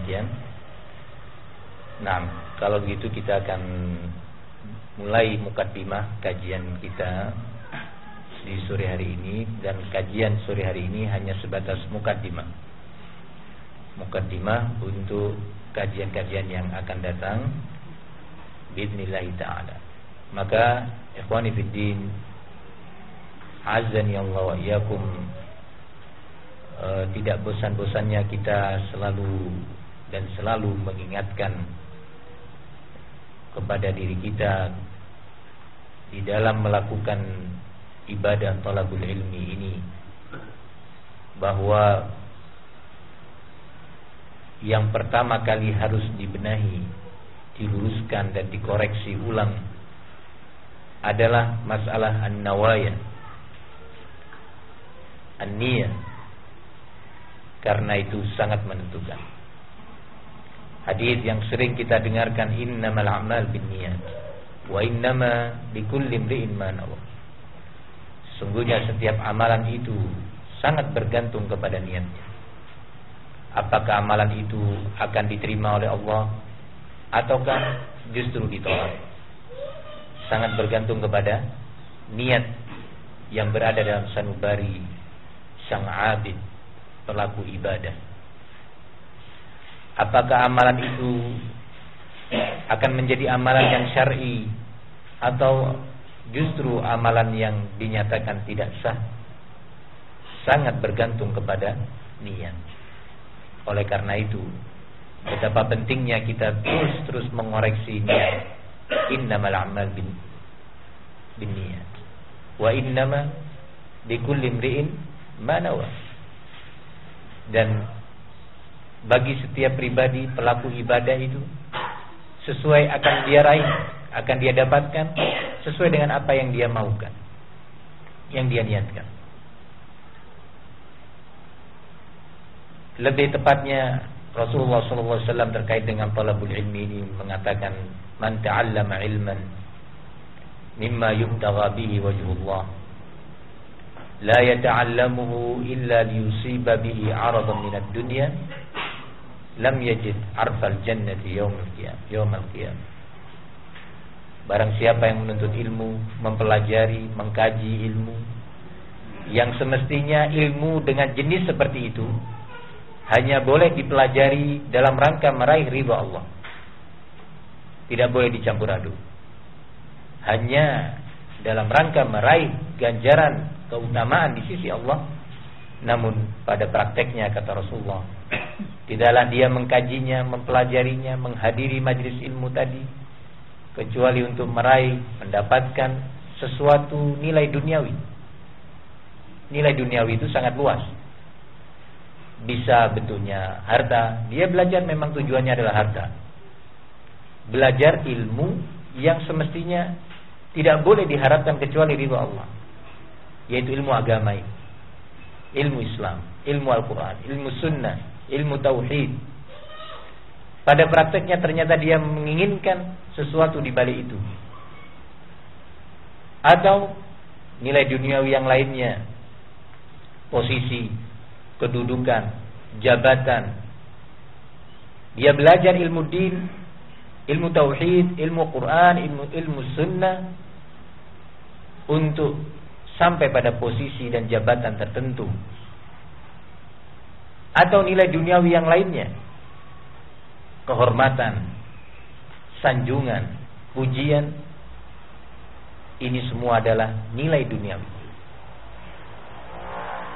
demikian. Nah, kalau begitu kita akan mulai mukaddimah kajian kita di sore hari ini, dan kajian sore hari ini hanya sebatas mukaddimah untuk kajian-kajian yang akan datang biidznillah taala. Maka ikhwani fiddin, azani Allah wa iyyakum, tidak bosan-bosannya kita selalu mengingatkan kepada diri kita di dalam melakukan ibadah thalabul ilmi ini, bahwa yang pertama kali harus dibenahi, diluruskan dan dikoreksi ulang adalah masalah an-nawaya, an-niyah, karena itu sangat menentukan. Hadis yang sering kita dengarkan, innamal a'mal binniyat wa innama likulli imri'in ma nawa. Sungguhnya setiap amalan itu sangat bergantung kepada niatnya. Apakah amalan itu akan diterima oleh Allah ataukah justru ditolak? Sangat bergantung kepada niat yang berada dalam sanubari sang abid, pelaku ibadah. Apakah amalan itu akan menjadi amalan yang syar'i atau justru amalan yang dinyatakan tidak sah? Sangat bergantung kepada niat. Oleh karena itu, betapa pentingnya kita terus mengoreksi niat. Innamal a'mal binniyat wa innama likulli imri'in ma nawa. Dan bagi setiap pribadi pelaku ibadah itu sesuai akan dia raih, akan dia dapatkan sesuai dengan apa yang dia maukan, yang dia niatkan. Lebih tepatnya Rasulullah SAW terkait dengan talabul ilmi ini mengatakan, man ta'allama ilman mimma yubtagha bihi wajhullah la yata'allamuhu illa liyusiba bihi 'aradan minad dunya lam yajid 'arfal jannati yaumal qiyamah. Barang siapa yang menuntut ilmu, mempelajari, mengkaji ilmu yang semestinya ilmu dengan jenis seperti itu hanya boleh dipelajari dalam rangka meraih ridha Allah, tidak boleh dicampur aduk, hanya dalam rangka meraih ganjaran keutamaan di sisi Allah. Namun pada prakteknya, kata Rasulullah, tidaklah dia mengkajinya, mempelajarinya, menghadiri majlis ilmu tadi kecuali untuk meraih, mendapatkan sesuatu nilai duniawi. Nilai duniawi itu sangat luas. Bisa bentuknya harta. Dia belajar memang tujuannya adalah harta. Belajar ilmu yang semestinya tidak boleh diharapkan kecuali ridha Allah, yaitu ilmu agama ini, ilmu Islam, ilmu Al-Quran, ilmu Sunnah, ilmu Tauhid. Pada prakteknya ternyata dia menginginkan sesuatu di balik itu, atau nilai duniawi yang lainnya, posisi, kedudukan, jabatan. Dia belajar ilmu din, ilmu Tauhid, ilmu Quran, ilmu Sunnah untuk sampai pada posisi dan jabatan tertentu, atau nilai duniawi yang lainnya, kehormatan, sanjungan, pujian. Ini semua adalah nilai duniawi.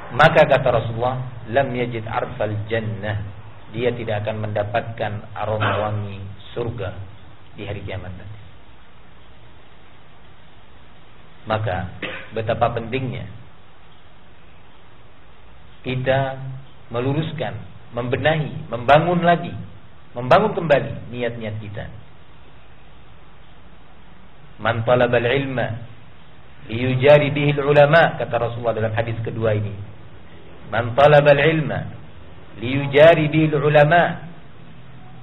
Maka kata Rasulullah, lam yajid arfal jannah, dia tidak akan mendapatkan aroma wangi surga di hari kiamat nanti. Maka betapa pentingnya kita meluruskan, membenahi, membangun kembali niat-niat kita. Man talabal ilma liyujari bihil ulama, kata Rasulullah dalam hadis kedua ini. Man talabal ilma liyujari bihil ulama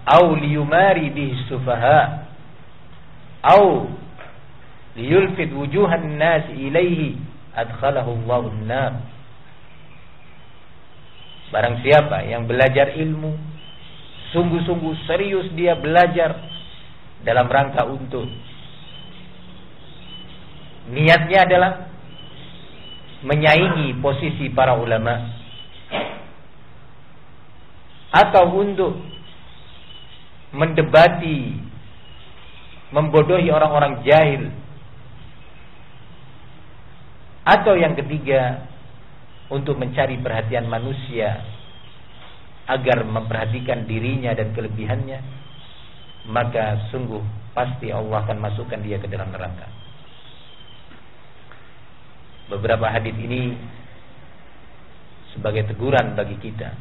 au liyumari bihis sufaha au liyulfit wujuhan nas ilaihi adkhalahu Allahun nar. Barang siapa yang belajar ilmu sungguh-sungguh serius dia belajar dalam rangka untuk niatnya adalah menyaingi posisi para ulama, atau untuk mendebati, membodohi orang-orang jahil, atau yang ketiga untuk mencari perhatian manusia agar memperhatikan dirinya dan kelebihannya, maka sungguh pasti Allah akan masukkan dia ke dalam neraka. Beberapa hadis ini sebagai teguran bagi kita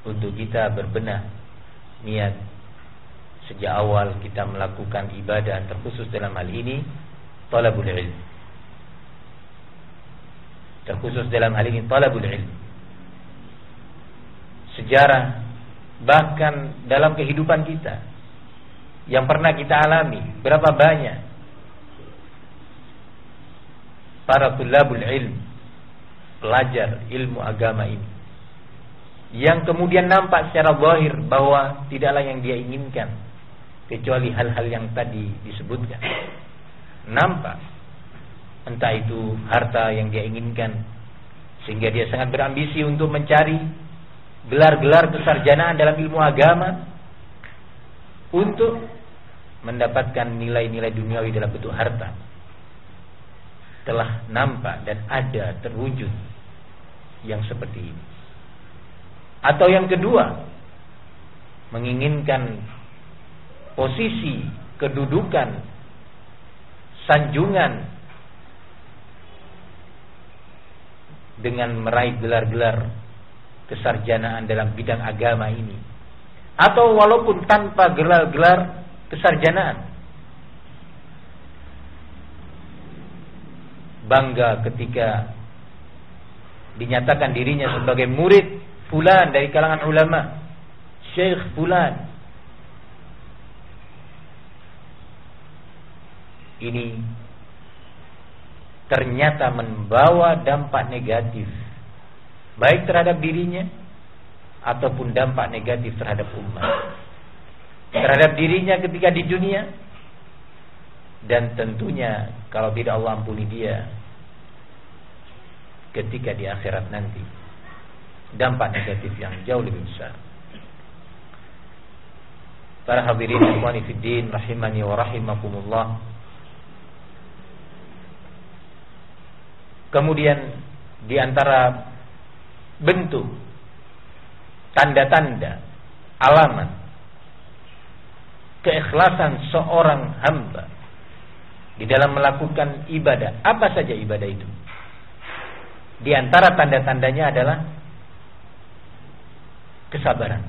untuk kita berbenah niat sejak awal kita melakukan ibadah, terkhusus dalam hal ini talabul ilm. Terkhusus dalam hal ini talabul ilm. Sejarah bahkan dalam kehidupan kita yang pernah kita alami, berapa banyak para tulabul ilm, pelajar ilmu agama ini, yang kemudian nampak secara zahir bahwa tidaklah yang dia inginkan kecuali hal-hal yang tadi disebutkan. Nampak entah itu harta yang dia inginkan, sehingga dia sangat berambisi untuk mencari gelar-gelar kesarjanaan dalam ilmu agama untuk mendapatkan nilai-nilai duniawi dalam bentuk harta. Telah nampak dan ada terwujud yang seperti ini. Atau yang kedua, menginginkan posisi, kedudukan, sanjungan dengan meraih gelar-gelar kesarjanaan dalam bidang agama ini, atau walaupun tanpa gelar-gelar kesarjanaan, bangga ketika dinyatakan dirinya sebagai murid fulan dari kalangan ulama, syekh fulan. Ini ternyata membawa dampak negatif baik terhadap dirinya ataupun dampak negatif terhadap umat, terhadap dirinya ketika di dunia, dan tentunya kalau tidak Allah ampuni dia ketika di akhirat nanti, dampak negatif yang jauh lebih besar. Para hadirin ikhwani fid din rahimani wa rahimakumullah. Kemudian di antara bentuk, tanda-tanda, alamat keikhlasan seorang hamba di dalam melakukan ibadah, apa saja ibadah itu, di antara tanda-tandanya adalah kesabaran.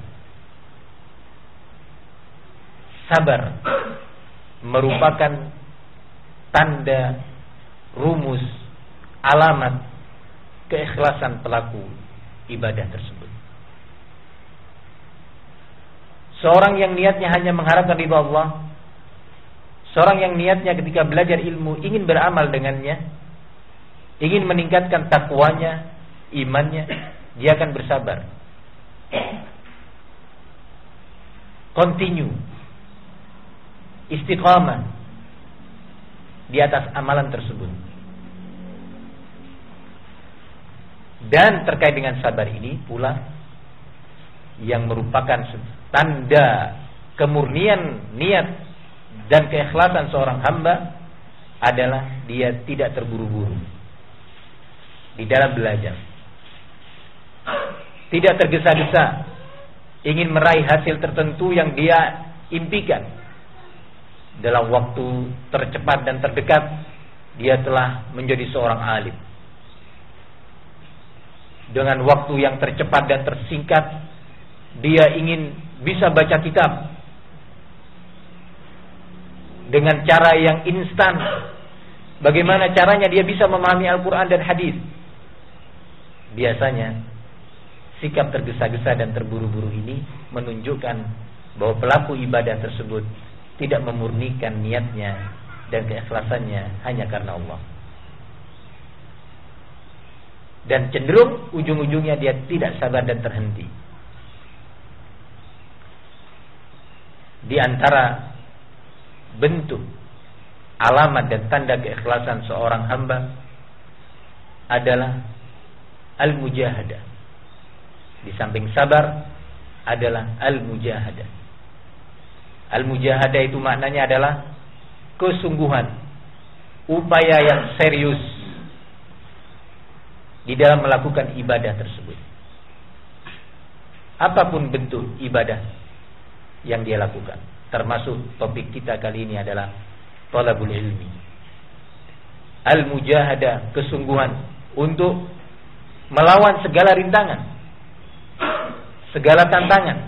Sabar merupakan tanda, rumus, alamat keikhlasan pelaku ibadah tersebut. Seorang yang niatnya hanya mengharapkan ridha Allah, seorang yang niatnya ketika belajar ilmu ingin beramal dengannya, ingin meningkatkan takwanya, imannya, dia akan bersabar, continue, istiqamah di atas amalan tersebut. Dan terkait dengan sabar ini pula yang merupakan tanda kemurnian niat dan keikhlasan seorang hamba adalah dia tidak terburu-buru di dalam belajar, tidak tergesa-gesa ingin meraih hasil tertentu yang dia impikan. Dalam waktu tercepat dan terdekat dia telah menjadi seorang alim. Dengan waktu yang tercepat dan tersingkat dia ingin bisa baca kitab dengan cara yang instan. Bagaimana caranya dia bisa memahami Al-Quran dan hadis? Biasanya sikap tergesa-gesa dan terburu-buru ini menunjukkan bahwa pelaku ibadah tersebut tidak memurnikan niatnya dan keikhlasannya hanya karena Allah, dan cenderung ujung-ujungnya dia tidak sabar dan terhenti. di antara bentuk alamat dan tanda keikhlasan seorang hamba adalah al-mujahadah. Di samping sabar adalah al-mujahadah. Al-mujahadah itu maknanya adalah kesungguhan, upaya yang serius di dalam melakukan ibadah tersebut. Apapun bentuk ibadah yang dia lakukan, termasuk topik kita kali ini adalah talabul ilmi. Al-mujahadah, kesungguhan untuk melawan segala rintangan, segala tantangan,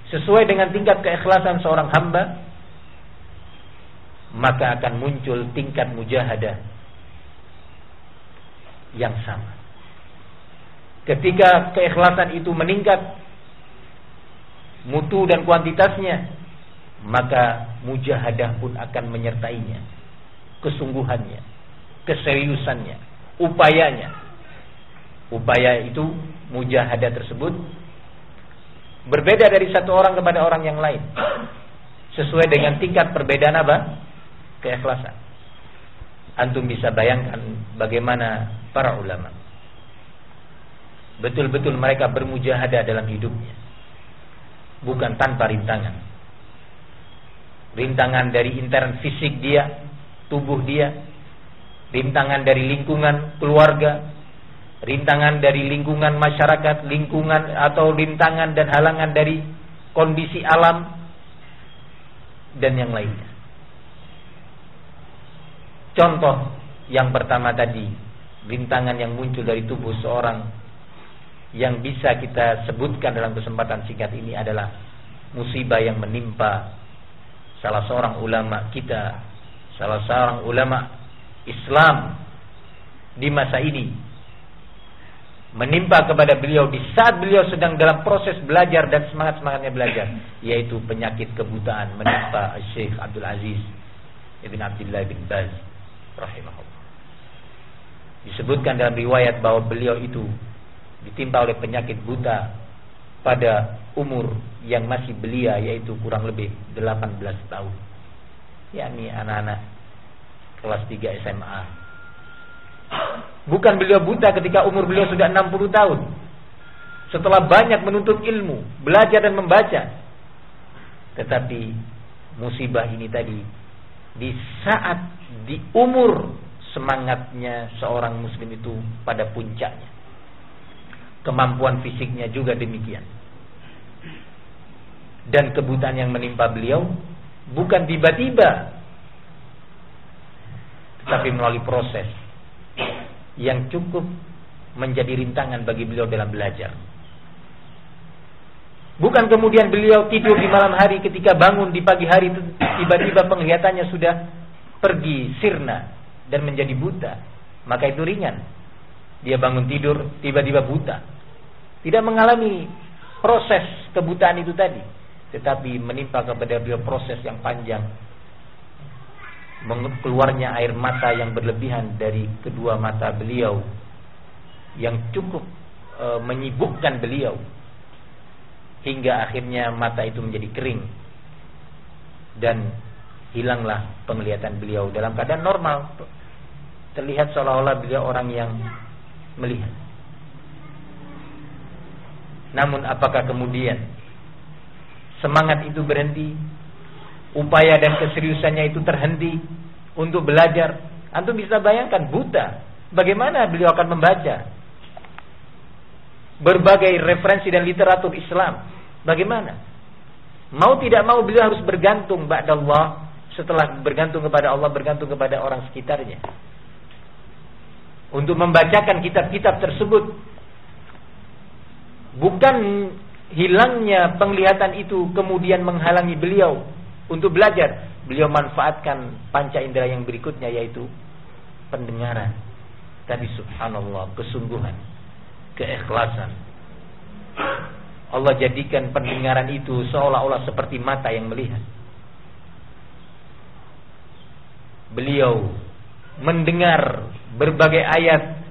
sesuai dengan tingkat keikhlasan seorang hamba, maka akan muncul tingkat mujahadah yang sama. Ketika keikhlasan itu meningkat mutu dan kuantitasnya, maka mujahadah pun akan menyertainya, kesungguhannya, keseriusannya, upayanya. Upaya itu, mujahadah tersebut berbeda dari satu orang kepada orang yang lain, sesuai dengan tingkat perbedaan apa? Keikhlasan. Antum bisa bayangkan bagaimana para ulama betul-betul mereka bermujahadah dalam hidupnya, bukan tanpa rintangan. Rintangan dari intern fisik dia, tubuh dia, rintangan dari lingkungan keluarga, rintangan dari lingkungan masyarakat, lingkungan atau rintangan dan halangan dari kondisi alam dan yang lainnya. Contoh yang pertama tadi, rintangan yang muncul dari tubuh seorang yang bisa kita sebutkan dalam kesempatan singkat ini adalah musibah yang menimpa salah seorang ulama kita, salah seorang ulama Islam di masa ini, menimpa kepada beliau di saat beliau sedang dalam proses belajar dan semangat-semangatnya belajar, yaitu penyakit kebutaan menimpa Syekh Abdul Aziz Ibn Abdullah bin Baz rahimahullah. Disebutkan dalam riwayat bahwa beliau itu ditimpa oleh penyakit buta pada umur yang masih belia, yaitu kurang lebih 18 tahun. Yakni anak-anak kelas 3 SMA. Bukan beliau buta ketika umur beliau sudah 60 tahun. Setelah banyak menuntut ilmu, belajar dan membaca. Tetapi musibah ini tadi di saat di umur semangatnya seorang muslim itu pada puncaknya. Kemampuan fisiknya juga demikian. Dan kebutaan yang menimpa beliau bukan tiba-tiba, tetapi melalui proses yang cukup menjadi rintangan bagi beliau dalam belajar. Bukan kemudian beliau tidur di malam hari, ketika bangun di pagi hari tiba-tiba penglihatannya sudah pergi sirna dan menjadi buta, maka itu ringan. Dia bangun tidur tiba-tiba buta. Tidak mengalami proses kebutaan itu tadi, tetapi menimpa kepada beliau proses yang panjang, keluarnya air mata yang berlebihan dari kedua mata beliau, yang cukup menyibukkan beliau, hingga akhirnya mata itu menjadi kering dan hilanglah penglihatan beliau dalam keadaan normal. Terlihat seolah-olah beliau orang yang melihat. Namun apakah kemudian semangat itu berhenti, upaya dan keseriusannya itu terhenti untuk belajar? Antum bisa bayangkan buta, bagaimana beliau akan membaca berbagai referensi dan literatur Islam? Bagaimana? Mau tidak mau beliau harus bergantung ba'dallah. Setelah bergantung kepada Allah, bergantung kepada orang sekitarnya untuk membacakan kitab-kitab tersebut. Bukan hilangnya penglihatan itu kemudian menghalangi beliau untuk belajar. Beliau manfaatkan panca indera yang berikutnya, yaitu pendengaran. Tapi subhanallah, kesungguhan, keikhlasan. Allah jadikan pendengaran itu seolah-olah seperti mata yang melihat. Beliau mendengar berbagai ayat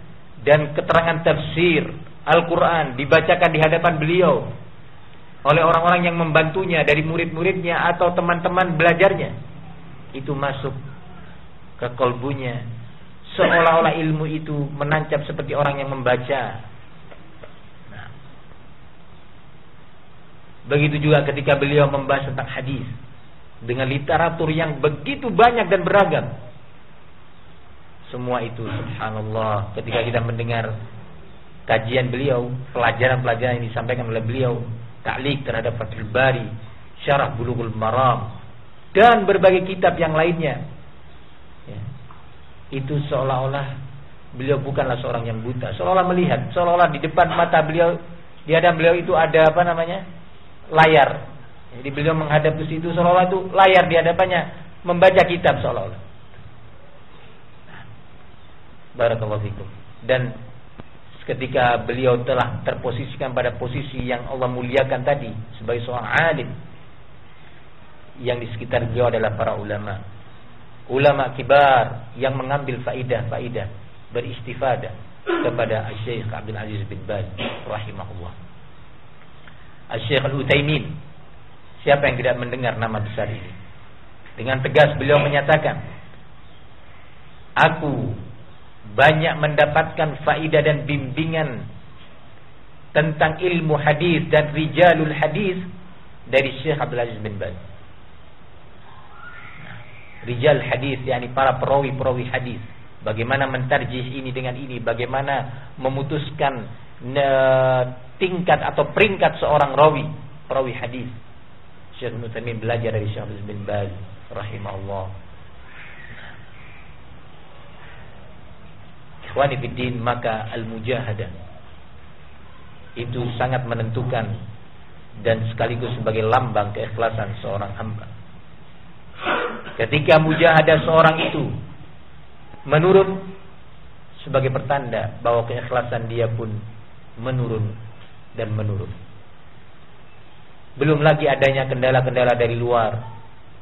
dan keterangan tafsir Al-Quran dibacakan di hadapan beliau oleh orang-orang yang membantunya dari murid-muridnya atau teman-teman belajarnya, itu masuk ke kolbunya, seolah-olah ilmu itu menancap seperti orang yang membaca. Nah, begitu juga ketika beliau membahas tentang hadis dengan literatur yang begitu banyak dan beragam. Semua itu subhanallah, ketika kita mendengar kajian beliau, pelajaran-pelajaran yang disampaikan oleh beliau, ta'liq terhadap Fathul Bari, Syarah Bulughul Maram, dan berbagai kitab yang lainnya, ya, itu seolah-olah beliau bukanlah seorang yang buta, seolah-olah melihat, seolah-olah di depan mata beliau, di hadapan beliau itu ada layar. Jadi beliau menghadap ke situ, seolah-olah itu layar di hadapannya, membaca kitab seolah-olah. Barakallahu fikum. Dan ketika beliau telah terposisikan pada posisi yang Allah muliakan tadi sebagai seorang alim, yang di sekitar beliau adalah para ulama kibar yang mengambil faidah beristifadah kepada Syekh Abdul Aziz bin Baz rahimahullah, Syekh Al-Utsaimin. Siapa yang tidak mendengar nama besar ini? Dengan tegas beliau menyatakan, aku banyak mendapatkan faidah dan bimbingan tentang ilmu hadis dan rijalul hadis dari Syekh Abdul Aziz bin Baz. Rijal hadis, yakni para perawi-perawi hadis. Bagaimana mentarjih ini dengan ini, bagaimana memutuskan tingkat atau peringkat seorang perawi hadis. Syekh Ibnu Taimiyah belajar dari Syekh Abdul Aziz bin Baz rahimahullah. Ikhwani fiddin, maka al-mujahadah itu sangat menentukan dan sekaligus sebagai lambang keikhlasan seorang hamba. Ketika mujahadah seorang itu menurun, sebagai pertanda bahwa keikhlasan dia pun menurun dan menurun. Belum lagi adanya kendala-kendala dari luar.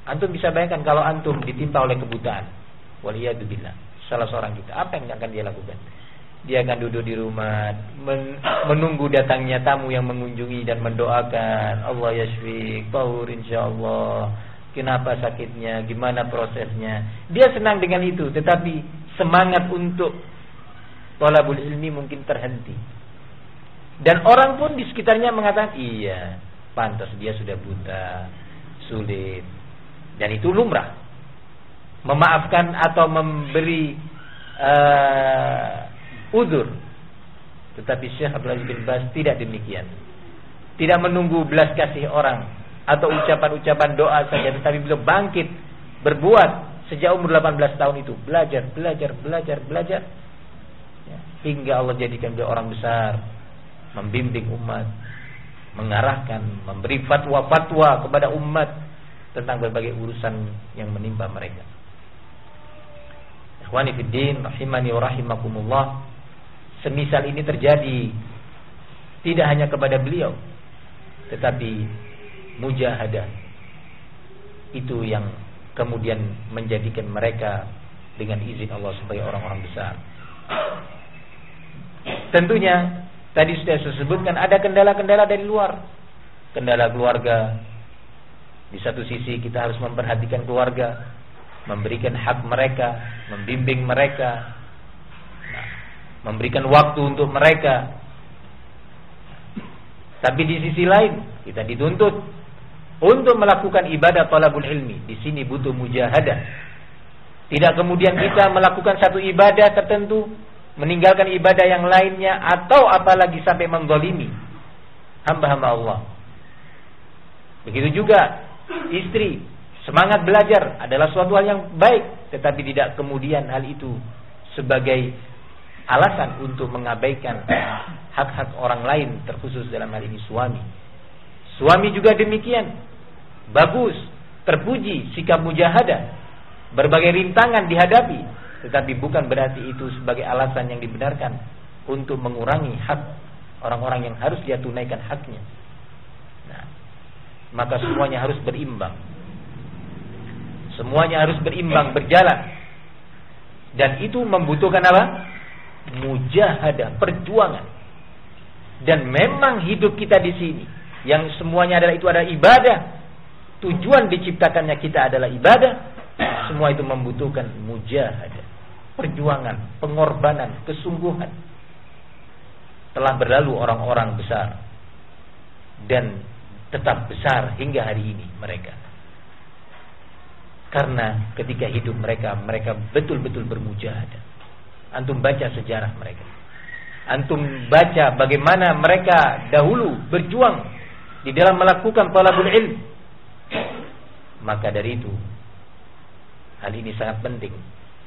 Antum bisa bayangkan kalau antum ditimpa oleh kebutaan, waliyadzubillah, salah seorang kita, apa yang akan dia lakukan? Dia akan duduk di rumah menunggu datangnya tamu yang mengunjungi dan mendoakan, Allah yashfik, tahur insyaallah, kenapa sakitnya, gimana prosesnya. Dia senang dengan itu, tetapi semangat untuk thalabul ilmi mungkin terhenti. Dan orang pun di sekitarnya mengatakan, iya, pantas dia sudah buta, sulit. Dan itu lumrah. Memaafkan atau memberi uzur. Tetapi Syekh Abdul Aziz bin Baz tidak demikian. Tidak menunggu belas kasih orang atau ucapan-ucapan doa saja, tetapi beliau bangkit berbuat sejak umur 18 tahun itu, belajar ya, hingga Allah jadikan beliau orang besar, membimbing umat, mengarahkan, memberi fatwa-fatwa kepada umat tentang berbagai urusan yang menimpa mereka. Ikhwani fiddin rahimani wa rahimakumullah, semisal ini terjadi tidak hanya kepada beliau, tetapi mujahadah itu yang kemudian menjadikan mereka dengan izin Allah sebagai orang-orang besar. Tentunya tadi sudah saya sebutkan ada kendala-kendala dari luar. Kendala keluarga. Di satu sisi kita harus memperhatikan keluarga, memberikan hak mereka, membimbing mereka, memberikan waktu untuk mereka. Tapi di sisi lain kita dituntut untuk melakukan ibadah thalabul ilmi. Di sini butuh mujahadah. Tidak kemudian kita melakukan satu ibadah tertentu, meninggalkan ibadah yang lainnya, atau apalagi sampai menzalimi hamba-hamba Allah. Begitu juga istri, semangat belajar adalah suatu hal yang baik, tetapi tidak kemudian hal itu sebagai alasan untuk mengabaikan hak-hak orang lain, terkhusus dalam hal ini suami. Suami juga demikian, bagus, terpuji sikap mujahadah, berbagai rintangan dihadapi, tetapi bukan berarti itu sebagai alasan yang dibenarkan untuk mengurangi hak orang-orang yang harus dia tunaikan haknya. Nah, maka semuanya harus berimbang. Semuanya harus berimbang, berjalan. Dan itu membutuhkan apa? Mujahadah, perjuangan. Dan memang hidup kita di sini yang semuanya adalah ibadah, tujuan diciptakannya kita adalah ibadah, semua itu membutuhkan mujahadah, perjuangan, pengorbanan, kesungguhan. Telah berlalu orang-orang besar dan tetap besar hingga hari ini mereka. Karena ketika hidup mereka betul-betul bermujahadah. Antum baca sejarah mereka. Antum baca bagaimana mereka dahulu berjuang di dalam melakukan talabul ilm. Maka dari itu, hal ini sangat penting.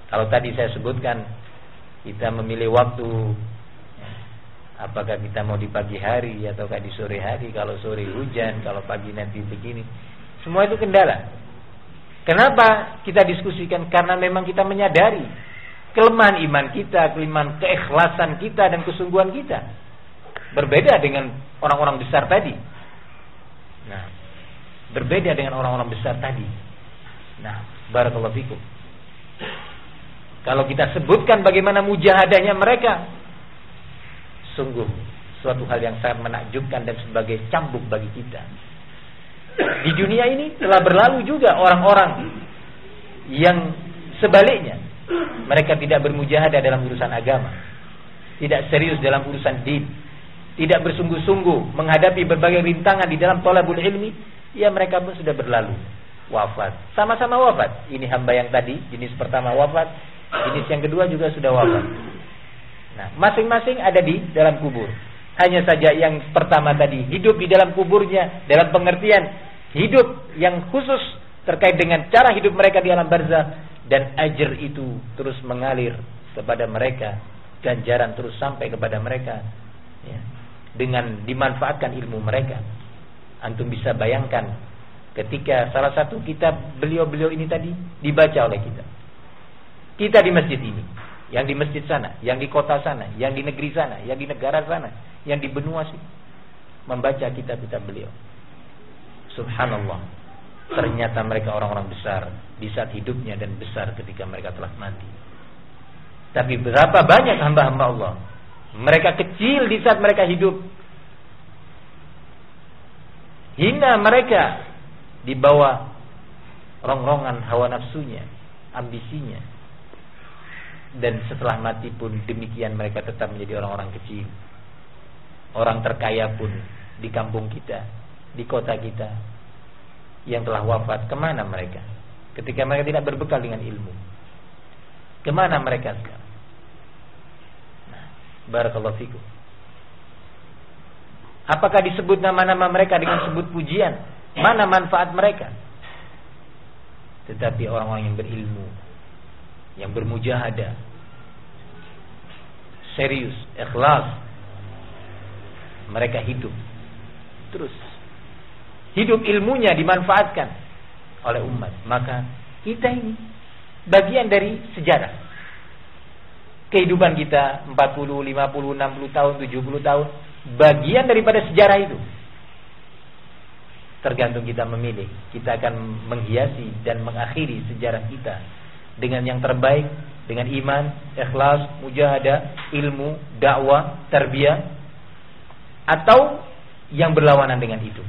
Kalau tadi saya sebutkan, kita memilih waktu, apakah kita mau di pagi hari ataukah di sore hari. Kalau sore hujan, kalau pagi nanti begini. Semua itu kendala. Kenapa kita diskusikan? Karena memang kita menyadari kelemahan iman kita, kelemahan keikhlasan kita dan kesungguhan kita. Berbeda dengan orang-orang besar tadi. Nah, berbeda dengan orang-orang besar tadi. Nah, barakallahu fikum. Kalau kita sebutkan bagaimana mujahadahnya mereka, sungguh suatu hal yang sangat menakjubkan dan sebagai cambuk bagi kita. Di dunia ini telah berlalu juga orang-orang yang sebaliknya, mereka tidak bermujahadah dalam urusan agama, tidak serius dalam urusan din, tidak bersungguh-sungguh menghadapi berbagai rintangan di dalam thalabul ilmi. Ya, mereka pun sudah berlalu, wafat, sama-sama wafat. Ini hamba yang tadi jenis pertama wafat, jenis yang kedua juga sudah wafat. Nah, masing-masing ada di dalam kubur. Hanya saja yang pertama tadi hidup di dalam kuburnya dalam pengertian hidup yang khusus terkait dengan cara hidup mereka di alam barzakh, dan ajr itu terus mengalir kepada mereka, ganjaran terus sampai kepada mereka, ya, dengan dimanfaatkan ilmu mereka. Antum bisa bayangkan ketika salah satu kitab beliau-beliau ini tadi dibaca oleh kita di masjid ini, yang di masjid sana, yang di kota sana, yang di negeri sana, yang di negara sana, yang di benua sini, membaca kitab-kitab beliau. Subhanallah, ternyata mereka orang-orang besar di saat hidupnya dan besar ketika mereka telah mati. Tapi berapa banyak hamba-hamba Allah, mereka kecil di saat mereka hidup, hina mereka di bawah rongrongan hawa nafsunya, ambisinya, dan setelah mati pun demikian mereka tetap menjadi orang-orang kecil. Orang terkaya pun di kampung kita, di kota kita, yang telah wafat, kemana mereka? Ketika mereka tidak berbekal dengan ilmu, kemana mereka sekarang? Nah, barakallahu fikum. Apakah disebut nama-nama mereka dengan sebut pujian? Mana manfaat mereka? Tetapi orang-orang yang berilmu, yang bermujahadah, serius, ikhlas, mereka hidup terus, hidup ilmunya dimanfaatkan oleh umat. Maka kita ini bagian dari sejarah kehidupan kita, 40, 50, 60 tahun, 70 tahun, bagian daripada sejarah itu. Tergantung kita memilih, kita akan menghiasi dan mengakhiri sejarah kita dengan yang terbaik, dengan iman, ikhlas, mujahadah, ilmu, dakwah, tarbiyah, atau yang berlawanan dengan itu.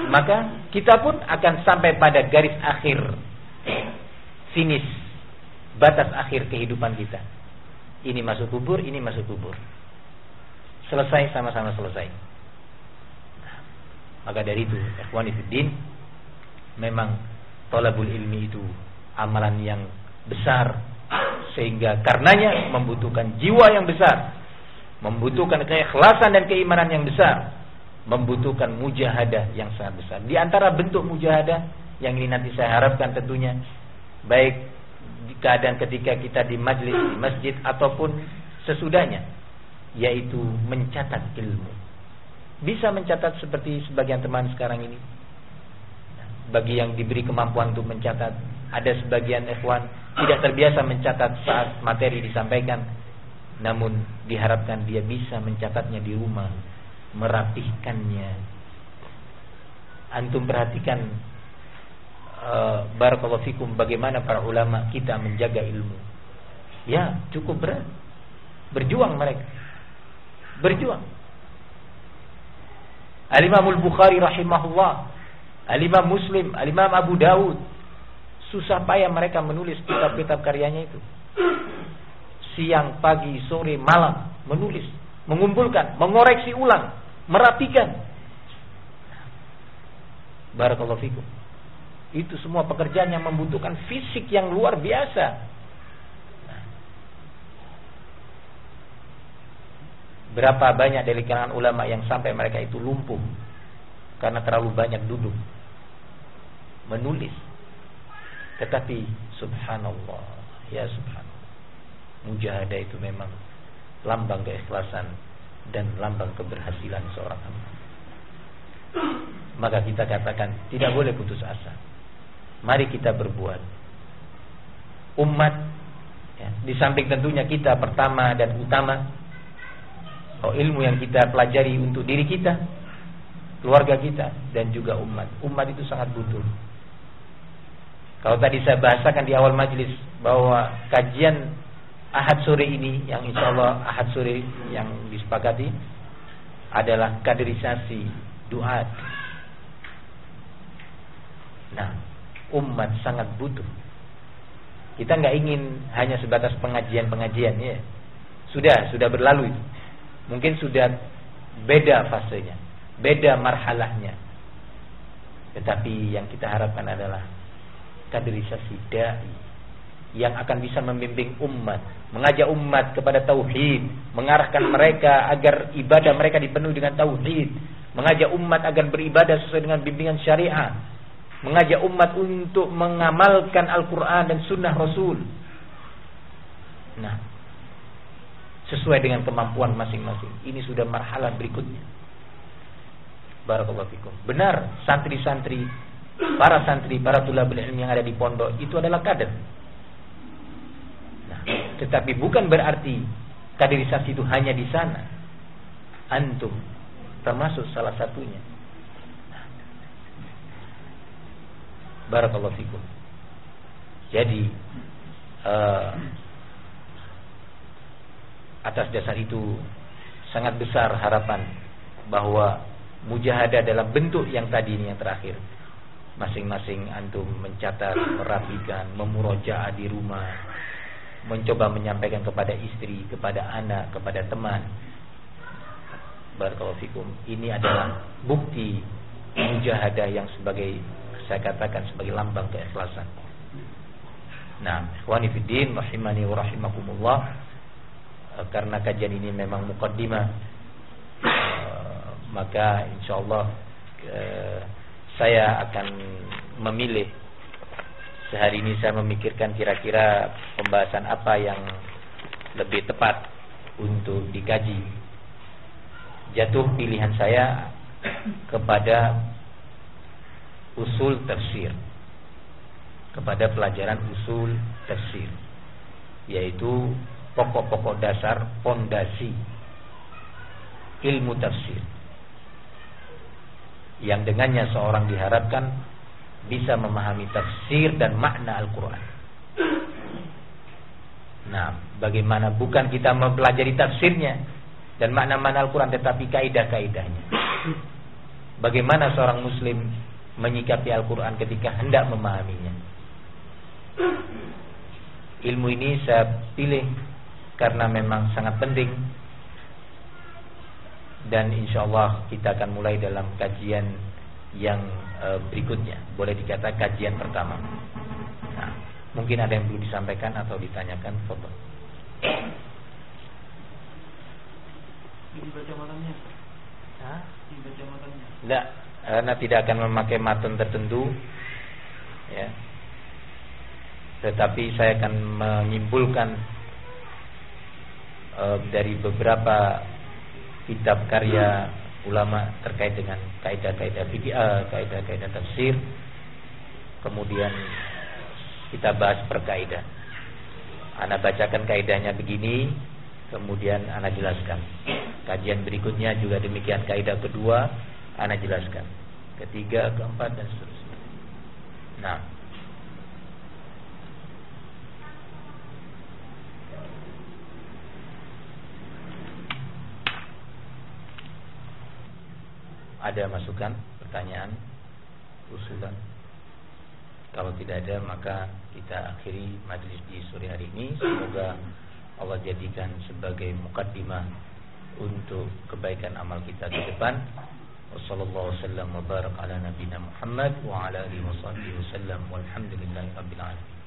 Maka kita pun akan sampai pada garis akhir, finish, batas akhir kehidupan kita. Ini masuk kubur, ini masuk kubur. Selesai, sama-sama selesai. Maka dari itu, ikhwani fiddin, memang thalabul ilmi itu amalan yang besar, sehingga karenanya membutuhkan jiwa yang besar, membutuhkan keikhlasan dan keimanan yang besar, membutuhkan mujahadah yang sangat besar. Di antara bentuk mujahadah yang ini nanti saya harapkan tentunya, baik di keadaan ketika kita di majlis, di masjid, ataupun sesudahnya, yaitu mencatat ilmu. Bisa mencatat seperti sebagian teman sekarang ini. Bagi yang diberi kemampuan untuk mencatat, ada sebagian ikhwan tidak terbiasa mencatat saat materi disampaikan, namun diharapkan dia bisa mencatatnya di rumah, merapihkannya. Antum perhatikan barakallahu fikum bagaimana para ulama kita menjaga ilmu. Ya, cukup berat. Berjuang mereka. Berjuang. Al-Imam Al-Bukhari rahimahullah, Al-Imam Muslim, Al-Imam Abu Dawud. Susah payah mereka menulis kitab-kitab karyanya itu. Siang, pagi, sore, malam menulis, mengumpulkan, mengoreksi ulang, merapikan. Barakallahu fikum. Itu semua pekerjaan yang membutuhkan fisik yang luar biasa. Berapa banyak dari kalangan ulama yang sampai mereka itu lumpuh karena terlalu banyak duduk menulis. Tetapi subhanallah, ya subhanallah, mujahadah itu memang lambang keikhlasan dan lambang keberhasilan seorang hamba. Maka kita katakan tidak boleh putus asa. Mari kita berbuat. Umat, ya, di samping tentunya kita pertama dan utama, ilmu yang kita pelajari untuk diri kita, keluarga kita, dan juga umat. Umat itu sangat butuh. Kalau tadi saya bahasakan di awal majlis bahwa kajian Ahad sore ini, yang insya Allah Ahad sore yang disepakati adalah kaderisasi duat. Nah, umat sangat butuh. Kita nggak ingin hanya sebatas pengajian-pengajian, ya. Sudah berlalu itu. Mungkin sudah beda fasenya, beda marhalahnya. Tetapi yang kita harapkan adalah kaderisasi dai yang akan bisa membimbing umat, mengajak umat kepada tauhid, mengarahkan mereka agar ibadah mereka dipenuhi dengan tauhid, mengajak umat agar beribadah sesuai dengan bimbingan syariah, mengajak umat untuk mengamalkan Al-Quran dan Sunnah Rasul. Nah, sesuai dengan kemampuan masing-masing. Ini sudah marhalah berikutnya. Barakallahu fikum. Benar, santri-santri, para tulabul ilmi yang ada di pondok itu adalah kader. Nah, tetapi bukan berarti kaderisasi itu hanya di sana. Antum termasuk salah satunya. Barakallahu fikum. Jadi atas dasar itu sangat besar harapan bahwa mujahadah dalam bentuk yang tadi ini yang terakhir, masing-masing antum mencatat, merapikan, memurojaah di rumah, mencoba menyampaikan kepada istri, kepada anak, kepada teman. Barakallahu fikum. Ini adalah bukti mujahadah yang sebagai, saya katakan sebagai lambang keikhlasan. Nah, ikhwani fiddin rahimani wa rahimakumullah, karena kajian ini memang muqaddimah, maka insyaallah saya akan memilih. Sehari ini saya memikirkan kira-kira pembahasan apa yang lebih tepat untuk dikaji. Jatuh pilihan saya kepada usul tafsir, kepada pelajaran usul tafsir, yaitu pokok-pokok dasar, pondasi ilmu tafsir, yang dengannya seorang diharapkan bisa memahami tafsir dan makna Al-Quran. Nah, bagaimana bukan kita mempelajari tafsirnya dan makna-makna Al-Quran, tetapi kaidah-kaidahnya. Bagaimana seorang muslim menyikapi Al-Quran ketika hendak memahaminya. Ilmu ini saya pilih karena memang sangat penting, dan insyaallah kita akan mulai dalam kajian yang berikutnya. Boleh dikatakan kajian pertama. Nah, mungkin ada yang perlu disampaikan atau ditanyakan. Fadhil. Dibaca matanya. Hah? Dibaca matanya. Tidak, karena tidak akan memakai matan tertentu, ya. Tetapi saya akan menyimpulkan dari beberapa kitab karya ulama terkait dengan kaidah-kaidah fikih, kaidah-kaidah tafsir. Kemudian kita bahas per kaidah. Ana bacakan kaidahnya begini, kemudian ana jelaskan. Kajian berikutnya juga demikian, kaidah kedua ana jelaskan, ketiga, keempat, dan seterusnya. Nah, ada masukan, pertanyaan, usulan? Kalau tidak ada, maka kita akhiri majlis di sore hari ini. Semoga Allah jadikan sebagai mukaddimah untuk kebaikan amal kita ke depan. Wassallallahu wasallam wa barak ala nabiyina Muhammad wa ala alihi washabbihi wasallam walhamdulillahi rabbil alamin.